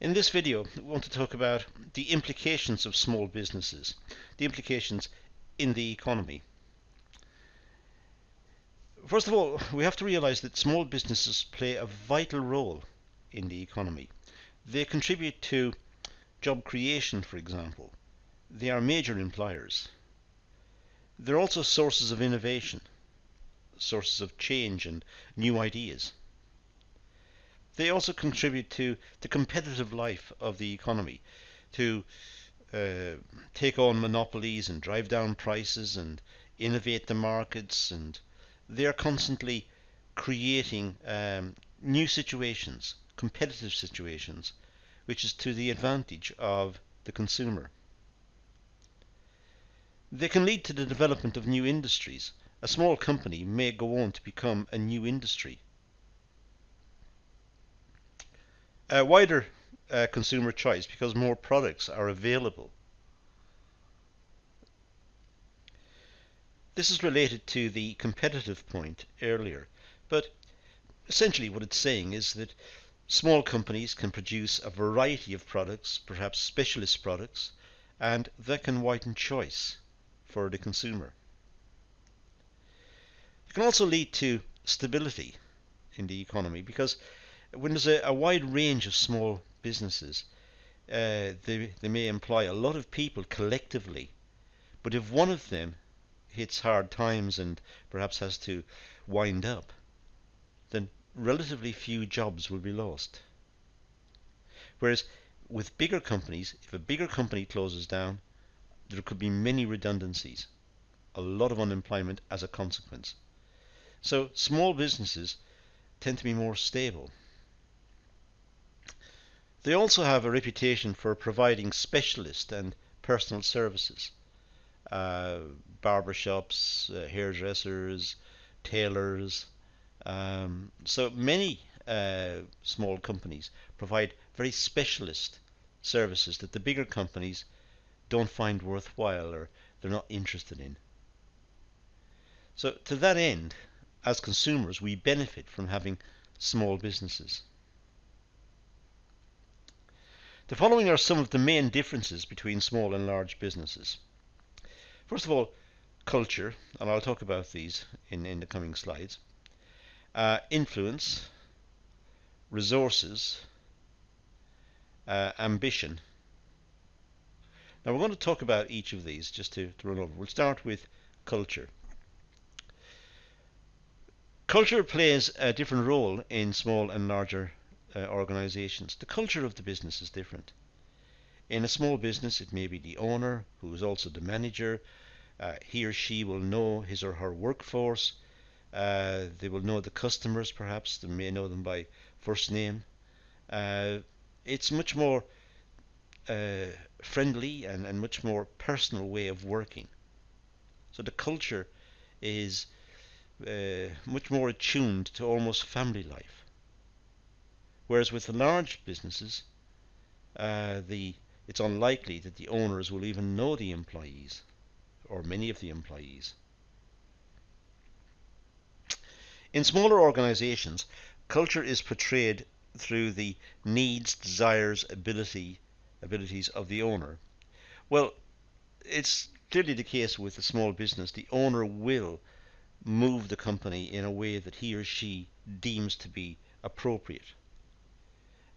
In this video, we want to talk about the implications of small businesses, the implications in the economy. First of all, we have to realize that small businesses play a vital role in the economy. They contribute to job creation, for example. They are major employers. They're also sources of innovation, sources of change and new ideas. They also contribute to the competitive life of the economy, to take on monopolies and drive down prices and innovate the markets, and they are constantly creating new situations, competitive situations, which is to the advantage of the consumer. They can lead to the development of new industries. A small company may go on to become a new industry. A wider consumer choice because more products are available. This is related to the competitive point earlier, but essentially what it's saying is that small companies can produce a variety of products, perhaps specialist products, and that can widen choice for the consumer. It can also lead to stability in the economy because when there's a wide range of small businesses, they may employ a lot of people collectively, but if one of them hits hard times and perhaps has to wind up, then relatively few jobs will be lost. Whereas with bigger companies, if a bigger company closes down, there could be many redundancies, a lot of unemployment as a consequence. So small businesses tend to be more stable. They also have a reputation for providing specialist and personal services. Barbershops, hairdressers, tailors. So many small companies provide very specialist services that the bigger companies don't find worthwhile or they're not interested in. So to that end, as consumers, we benefit from having small businesses. The following are some of the main differences between small and large businesses. First of all, culture, and I'll talk about these in the coming slides. Influence, resources, ambition. Now we're going to talk about each of these just to run over. We'll start with culture. Culture plays a different role in small and larger organizations. The culture of the business is different. In a small business, it may be the owner who is also the manager. He or she will know his or her workforce. They will know the customers, perhaps. They may know them by first name. It's much more friendly and much more personal way of working. So the culture is much more attuned to almost family life. Whereas with the large businesses, it's unlikely that the owners will even know the employees or many of the employees. In smaller organizations, culture is portrayed through the needs, desires, abilities of the owner. Well, it's clearly the case with a small business. The owner will move the company in a way that he or she deems to be appropriate.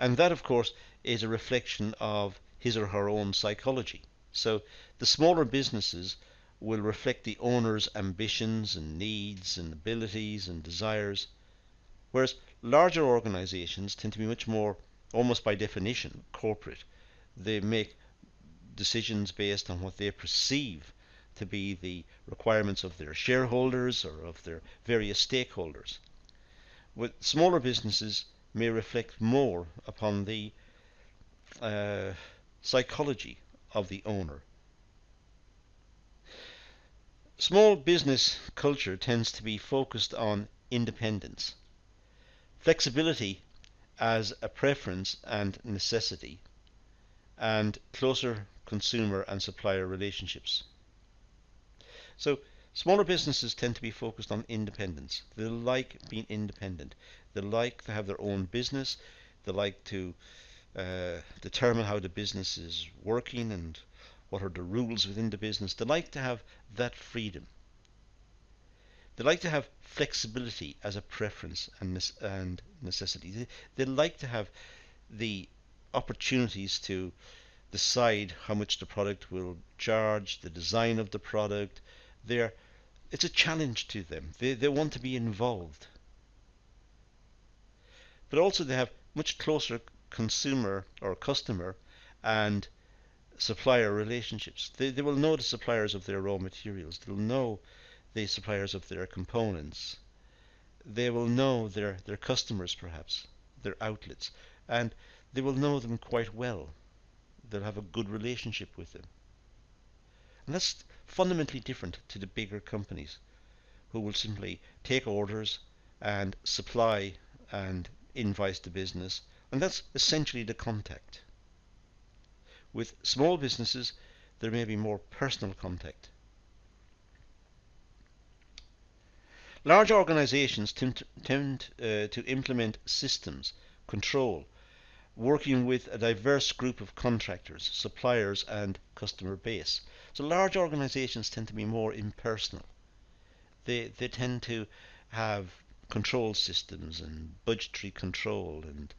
And that, of course, is a reflection of his or her own psychology. So the smaller businesses will reflect the owner's ambitions and needs and abilities and desires, whereas larger organizations tend to be much more, almost by definition, corporate. They make decisions based on what they perceive to be the requirements of their shareholders or of their various stakeholders. With smaller businesses may reflect more upon the psychology of the owner. Small business culture tends to be focused on independence, flexibility as a preference and necessity, and closer consumer and supplier relationships. So smaller businesses tend to be focused on independence. They like being independent. They like to have their own business. They like to determine how the business is working and what are the rules within the business. They like to have that freedom. They like to have flexibility as a preference and necessity. They like to have the opportunities to decide how much the product will charge, the design of the product. It's a challenge to them. They want to be involved. But also they have much closer consumer or customer and supplier relationships. They will know the suppliers of their raw materials. They'll know the suppliers of their components. They will know their customers perhaps, their outlets, and they will know them quite well. They'll have a good relationship with them. And that's fundamentally different to the bigger companies who will simply take orders and supply and invoice the business, and that's essentially the contact. With small businesses, there may be more personal contact. Large organizations tend to implement systems, control, working with a diverse group of contractors, suppliers, and customer base. So large organizations tend to be more impersonal. They tend to have control systems and budgetary control, and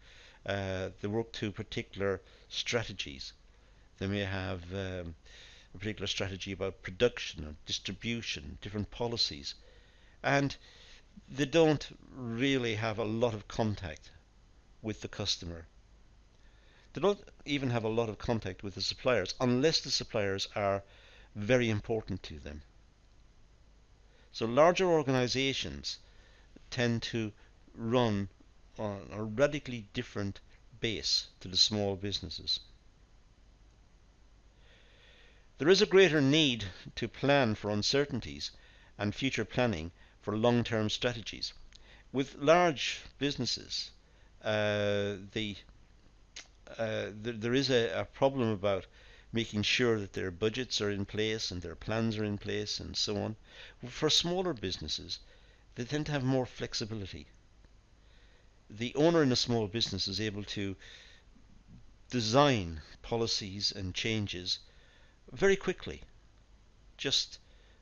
they work to particular strategies. They may have a particular strategy about production or distribution, different policies, and they don't really have a lot of contact with the customer. They don't even have a lot of contact with the suppliers unless the suppliers are very important to them. So larger organizations tend to run on a radically different base to the small businesses. There is a greater need to plan for uncertainties and future planning for long-term strategies. With large businesses, there is a problem about making sure that their budgets are in place and their plans are in place and so on. For smaller businesses, they tend to have more flexibility. The owner in a small business is able to design policies and changes very quickly. Just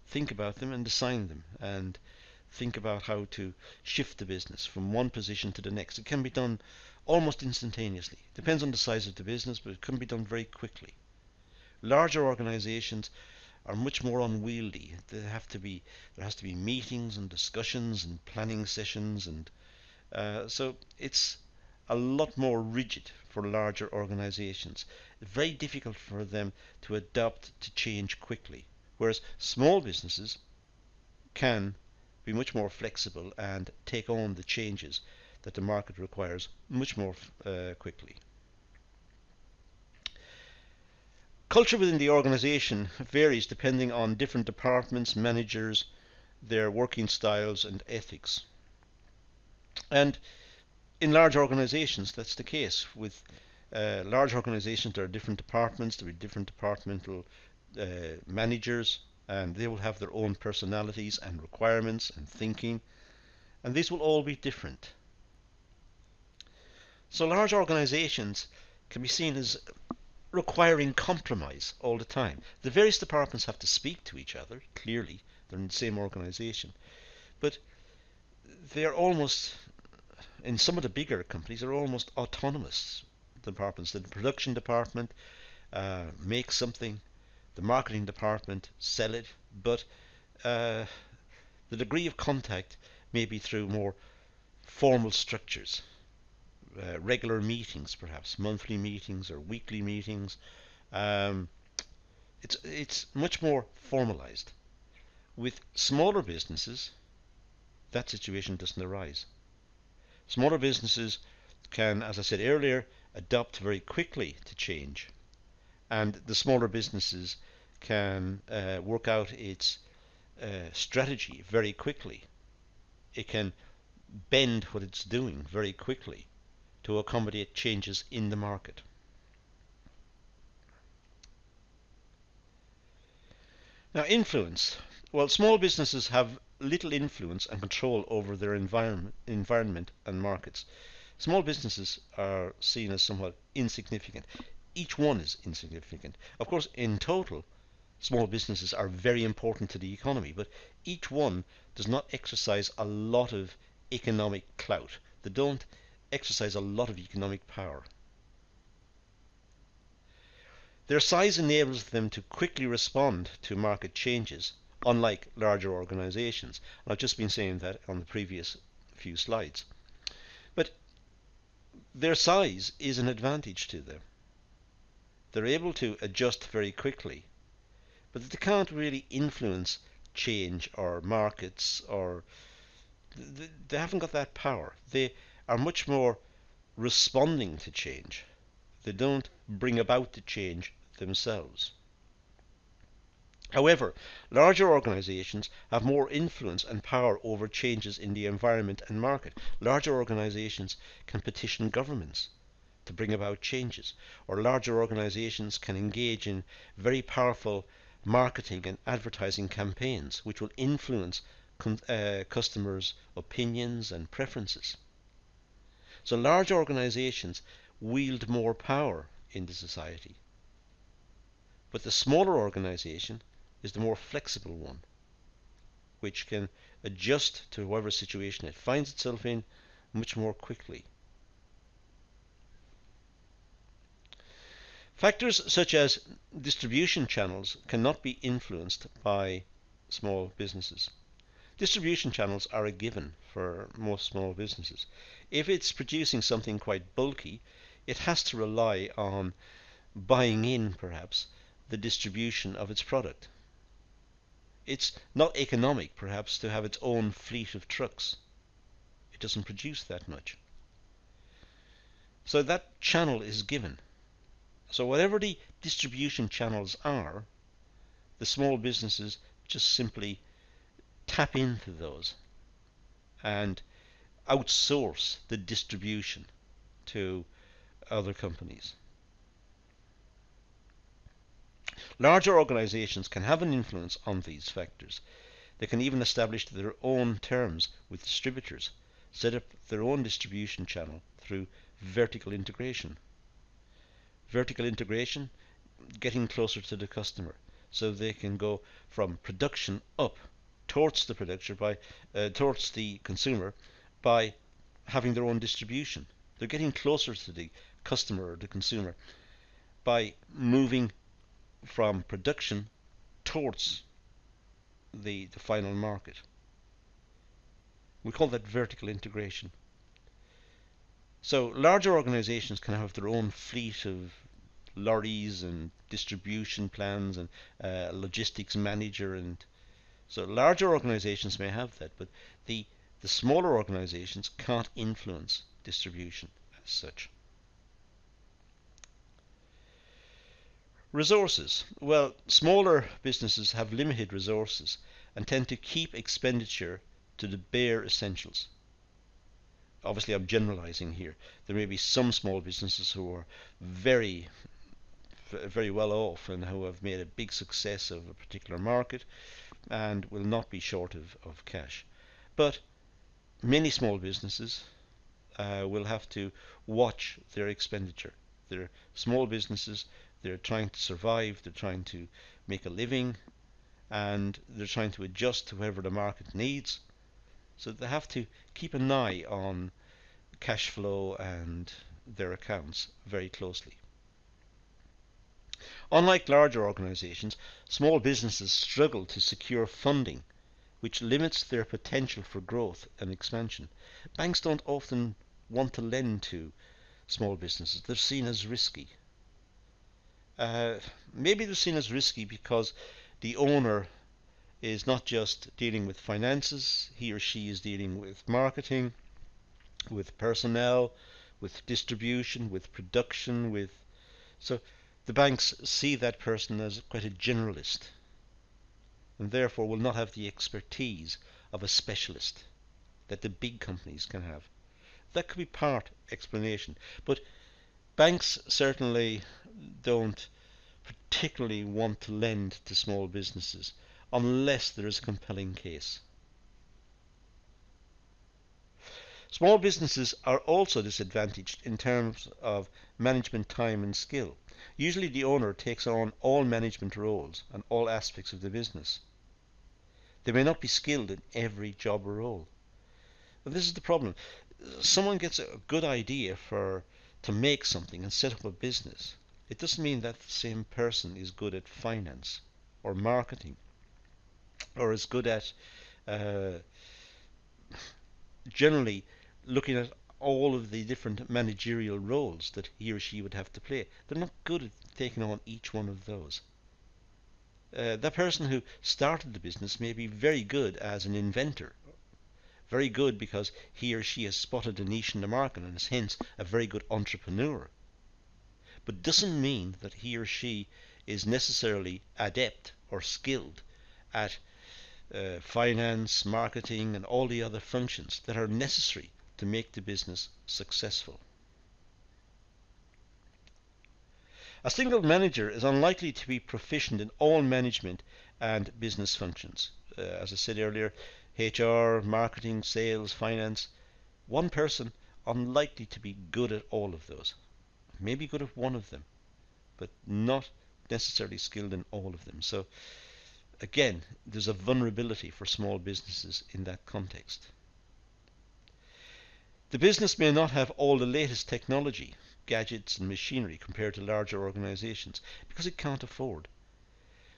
think about them and design them, and think about how to shift the business from one position to the next. It can be done almost instantaneously. Depends on the size of the business, but it can be done very quickly. Larger organizations are much more unwieldy. There has to be meetings and discussions and planning sessions, and so it's a lot more rigid for larger organizations. It's very difficult for them to adapt to change quickly, whereas small businesses can be much more flexible and take on the changes that the market requires much more quickly. Culture within the organization varies depending on different departments, managers, their working styles and ethics. And in large organizations, that's the case. With large organizations, there are different departments, there are different departmental managers, and they will have their own personalities and requirements and thinking, and these will all be different. So large organizations can be seen as requiring compromise all the time. The various departments have to speak to each other, clearly, they're in the same organization, but they're almost, in some of the bigger companies, are almost autonomous departments. The production department makes something, the marketing department sell it, but the degree of contact may be through more formal structures, regular meetings, perhaps monthly meetings or weekly meetings. It's much more formalized. With smaller businesses, that situation doesn't arise. Smaller businesses can, as I said earlier, adapt very quickly to change, and the smaller businesses can work out its strategy very quickly. It can bend what it's doing very quickly to accommodate changes in the market. Now, influence. Well, small businesses have little influence and control over their environment and markets. Small businesses are seen as somewhat insignificant. Each one is insignificant. Of course, in total, small businesses are very important to the economy, but each one does not exercise a lot of economic clout. They don't exercise a lot of economic power. Their size enables them to quickly respond to market changes, unlike larger organizations. I've just been saying that on the previous few slides. But their size is an advantage to them. They're able to adjust very quickly, but they can't really influence change or markets, or they haven't got that power. They are much more responding to change. They don't bring about the change themselves. However, larger organizations have more influence and power over changes in the environment and market. Larger organizations can petition governments to bring about changes, or larger organizations can engage in very powerful marketing and advertising campaigns which will influence customers' opinions and preferences. So large organizations wield more power in the society. But the smaller organization is the more flexible one, which can adjust to whatever situation it finds itself in much more quickly. Factors such as distribution channels cannot be influenced by small businesses. Distribution channels are a given for most small businesses. If it's producing something quite bulky, it has to rely on buying in, perhaps, the distribution of its product. It's not economic, perhaps, to have its own fleet of trucks. It doesn't produce that much. So that channel is given. So whatever the distribution channels are, the small businesses just simply tap into those and outsource the distribution to other companies. Larger organizations can have an influence on these factors. They can even establish their own terms with distributors, set up their own distribution channel through vertical integration. Vertical integration, getting closer to the customer, so they can go from production up towards towards the consumer by having their own distribution. They're getting closer to the customer or the consumer by moving from production towards the final market. We call that vertical integration. So larger organizations can have their own fleet of lorries and distribution plans and logistics manager, and so larger organizations may have that, but the smaller organizations can't influence distribution as such. Resources. Well, smaller businesses have limited resources and tend to keep expenditure to the bare essentials. Obviously, I'm generalizing here. There may be some small businesses who are very well off and who have made a big success of a particular market and will not be short of cash. But many small businesses will have to watch their expenditure. They're small businesses, they're trying to survive, they're trying to make a living, and they're trying to adjust to whatever the market needs. So they have to keep an eye on cash flow and their accounts very closely. Unlike larger organizations, small businesses struggle to secure funding, which limits their potential for growth and expansion. Banks don't often want to lend to small businesses. They're seen as risky. Maybe they're seen as risky because the owner is not just dealing with finances, he or she is dealing with marketing, with personnel, with distribution, with production, so the banks see that person as quite a generalist and therefore will not have the expertise of a specialist that the big companies can have. That could be part explanation, but banks certainly don't particularly want to lend to small businesses unless there is a compelling case. Small businesses are also disadvantaged in terms of management time and skill. Usually the owner takes on all management roles and all aspects of the business. They may not be skilled in every job or role. But this is the problem. Someone gets a good idea to make something and set up a business. It doesn't mean that the same person is good at finance or marketing or is good at uh, generally looking at all of the different managerial roles that he or she would have to play. They're not good at taking on each one of those. That person who started the business may be very good as an inventor, very good because he or she has spotted a niche in the market and is hence a very good entrepreneur. But doesn't mean that he or she is necessarily adept or skilled at finance, marketing, and all the other functions that are necessary to make the business successful. A single manager is unlikely to be proficient in all management and business functions. As I said earlier, HR, marketing, sales, finance. One person unlikely to be good at all of those. Maybe good at one of them, but not necessarily skilled in all of them. So again, there's a vulnerability for small businesses in that context. The business may not have all the latest technology, gadgets and machinery compared to larger organizations because it can't afford.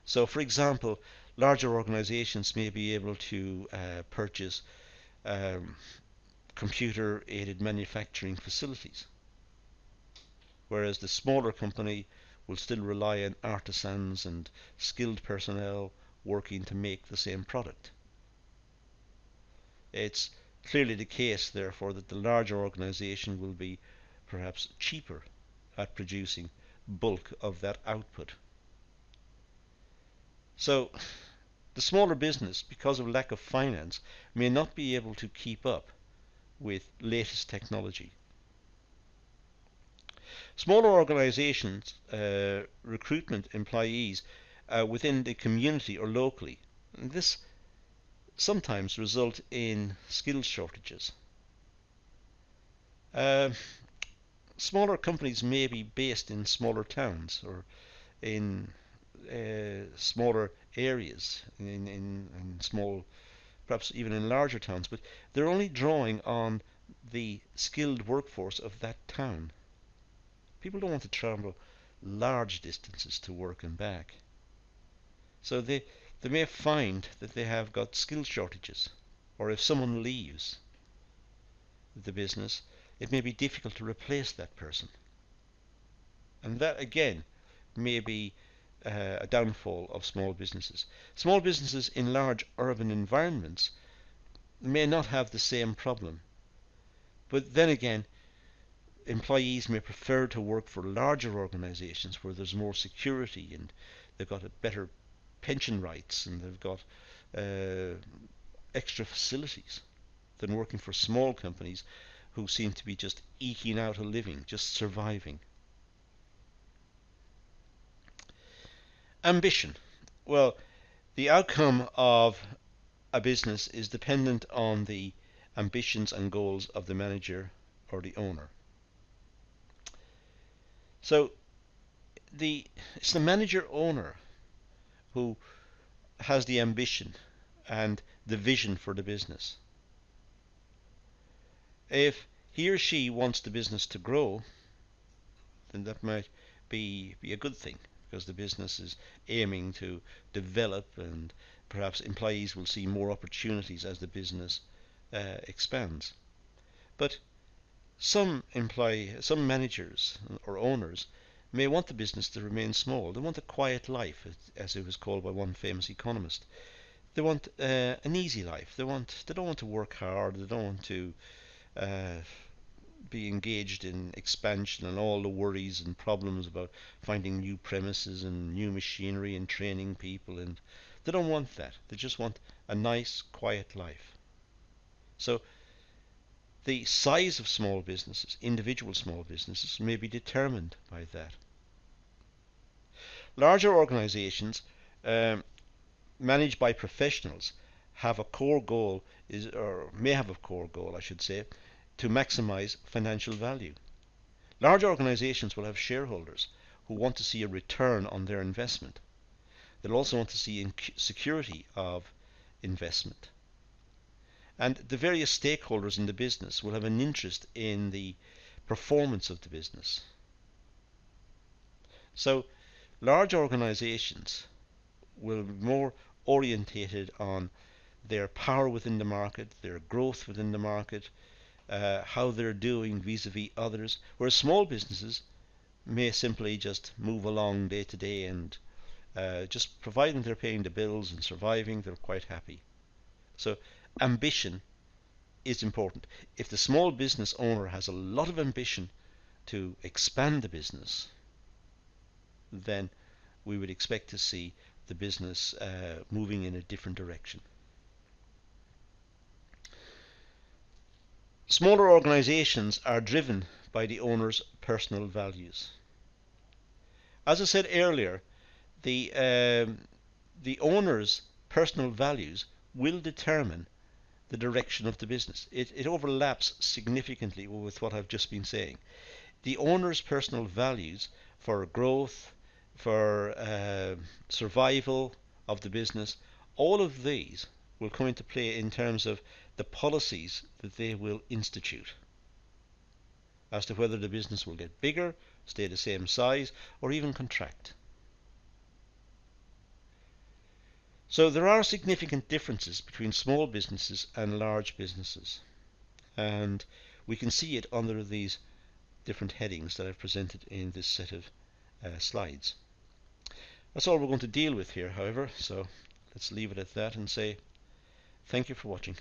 So for example, larger organizations may be able to purchase computer aided manufacturing facilities, whereas the smaller company will still rely on artisans and skilled personnel working to make the same product. It's clearly the case, therefore, that the larger organization will be perhaps cheaper at producing bulk of that output. So the smaller business, because of lack of finance, may not be able to keep up with latest technology. Smaller organizations recruitment employees within the community or locally. And this sometimes result in skills shortages. Uh, Smaller companies may be based in smaller towns or in smaller areas, in small, perhaps even in larger towns, but they're only drawing on the skilled workforce of that town. People don't want to travel large distances to work and back. So they may find that they have got skill shortages, or if someone leaves the business, it may be difficult to replace that person. And that again may be a downfall of small businesses. Small businesses in large urban environments may not have the same problem. But then again, employees may prefer to work for larger organizations where there's more security and they've got a better pension rights and they've got extra facilities than working for small companies who seem to be just eking out a living, just surviving. Ambition. Well, the outcome of a business is dependent on the ambitions and goals of the manager or the owner. So it's the manager owner who has the ambition and the vision for the business. If he or she wants the business to grow, then that might be a good thing because the business is aiming to develop and perhaps employees will see more opportunities as the business expands. But some managers or owners may want the business to remain small. They want a quiet life, as it was called by one famous economist. They want an easy life. They don't want to work hard. They don't want to uh, be engaged in expansion and all the worries and problems about finding new premises and new machinery and training people. And they don't want that. They just want a nice, quiet life. So the size of small businesses, individual small businesses, may be determined by that. Larger organizations managed by professionals have a core goal or may have a core goal, I should say, to maximize financial value. Large organizations will have shareholders who want to see a return on their investment. They'll also want to see security of investment. And the various stakeholders in the business will have an interest in the performance of the business. So large organizations will be more orientated on their power within the market, their growth within the market, how they're doing vis-a-vis others, whereas small businesses may simply just move along day to day and just providing they're paying the bills and surviving, they're quite happy. So ambition is important. If the small business owner has a lot of ambition to expand the business, then we would expect to see the business moving in a different direction. Smaller organizations are driven by the owner's personal values. As I said earlier, the owner's personal values will determine the direction of the business. It overlaps significantly with what I've just been saying. The owner's personal values for growth, for survival of the business, all of these will come into play in terms of the policies that they will institute as to whether the business will get bigger, stay the same size, or even contract. So there are significant differences between small businesses and large businesses, and we can see it under these different headings that I've presented in this set of slides. That's all we're going to deal with here, however, so let's leave it at that and say thank you for watching.